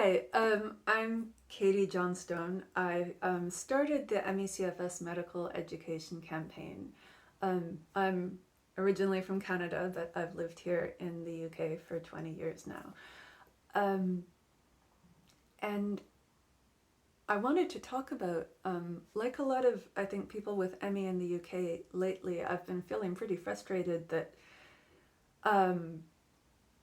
Hi, I'm Katie Johnstone. I started the MECFS Medical Education Campaign. I'm originally from Canada, but I've lived here in the UK for 20 years now. Um, and I wanted to talk about, like a lot of, I think, people with ME in the UK lately, I've been feeling pretty frustrated that um,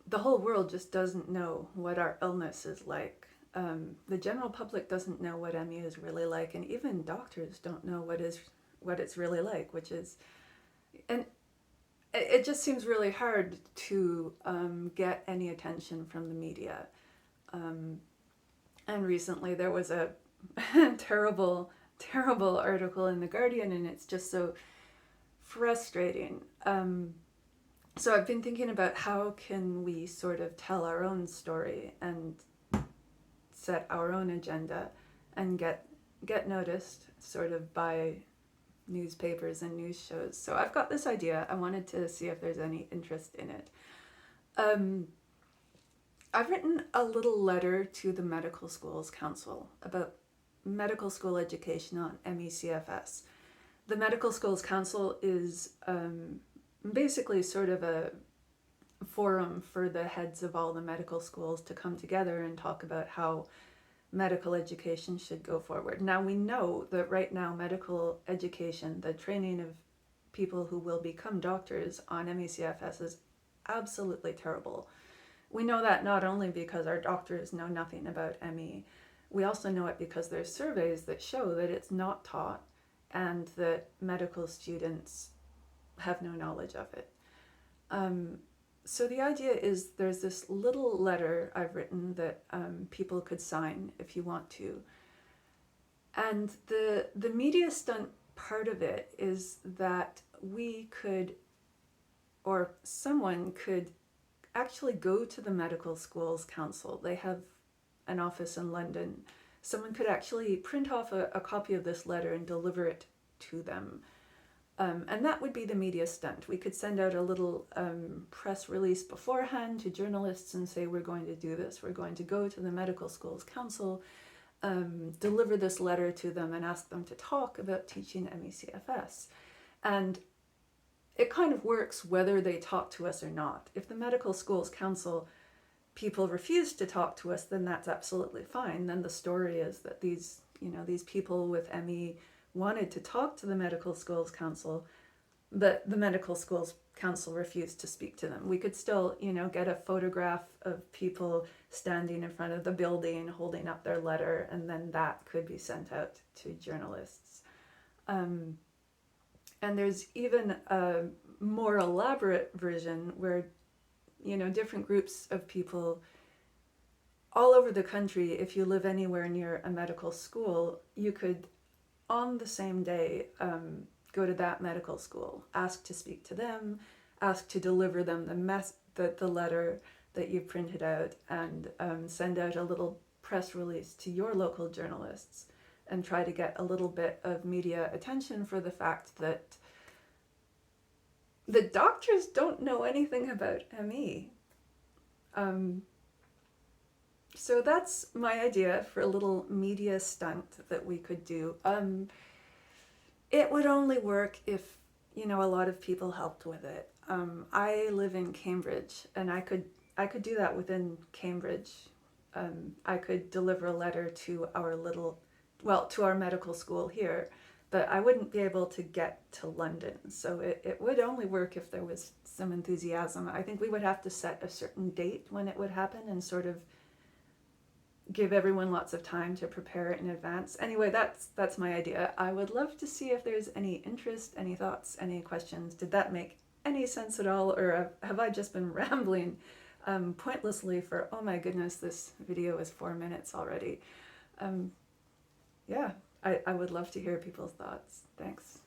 the whole world just doesn't know what our illness is like. The general public doesn't know what ME is really like, and even doctors don't know what it's really like, which is, and it just seems really hard to get any attention from the media. Um, and recently there was a terrible, terrible article in the Guardian, and it's just so frustrating. So I've been thinking about how can we sort of tell our own story and set our own agenda and get noticed sort of by newspapers and news shows. So I've got this idea. I wanted to see if there's any interest in it. Um, I've written a little letter to the Medical Schools Council about medical school education on MECFS. The Medical Schools Council is basically sort of a forum for the heads of all the medical schools to come together and talk about how medical education should go forward. Now, we know that right now medical education, the training of people who will become doctors on MECFS, is absolutely terrible. We know that not only because our doctors know nothing about ME, we also know it because there's surveys that show that it's not taught and that medical students have no knowledge of it. So the idea is there's this little letter I've written that people could sign if you want to. And the media stunt part of it is that we could, or someone could, actually go to the Medical Schools Council. They have an office in London. Someone could actually print off a copy of this letter and deliver it to them. And that would be the media stunt. We could send out a little press release beforehand to journalists and say, we're going to do this. We're going to go to the Medical Schools Council, deliver this letter to them and ask them to talk about teaching MECFS. And it kind of works whether they talk to us or not. If the Medical Schools Council people refuse to talk to us, then that's absolutely fine. Then the story is that these people with ME wanted to talk to the Medical Schools Council, but the Medical Schools Council refused to speak to them. We could still, get a photograph of people standing in front of the building holding up their letter, and then that could be sent out to journalists. And there's even a more elaborate version where, different groups of people all over the country, if you live anywhere near a medical school, you could, on the same day, go to that medical school, ask to speak to them, ask to deliver them the letter that you printed out, and send out a little press release to your local journalists and try to get a little bit of media attention for the fact that the doctors don't know anything about ME. So that's my idea for a little media stunt that we could do. It would only work if, a lot of people helped with it. I live in Cambridge, and I could do that within Cambridge. I could deliver a letter to to our medical school here, but I wouldn't be able to get to London. So it would only work if there was some enthusiasm. I think we would have to set a certain date when it would happen and sort of give everyone lots of time to prepare it in advance. Anyway, that's my idea. I would love to see if there's any interest, any thoughts, any questions. Did that make any sense at all, or have I just been rambling pointlessly for, oh my goodness, this video is 4 minutes already. Yeah, I would love to hear people's thoughts. Thanks.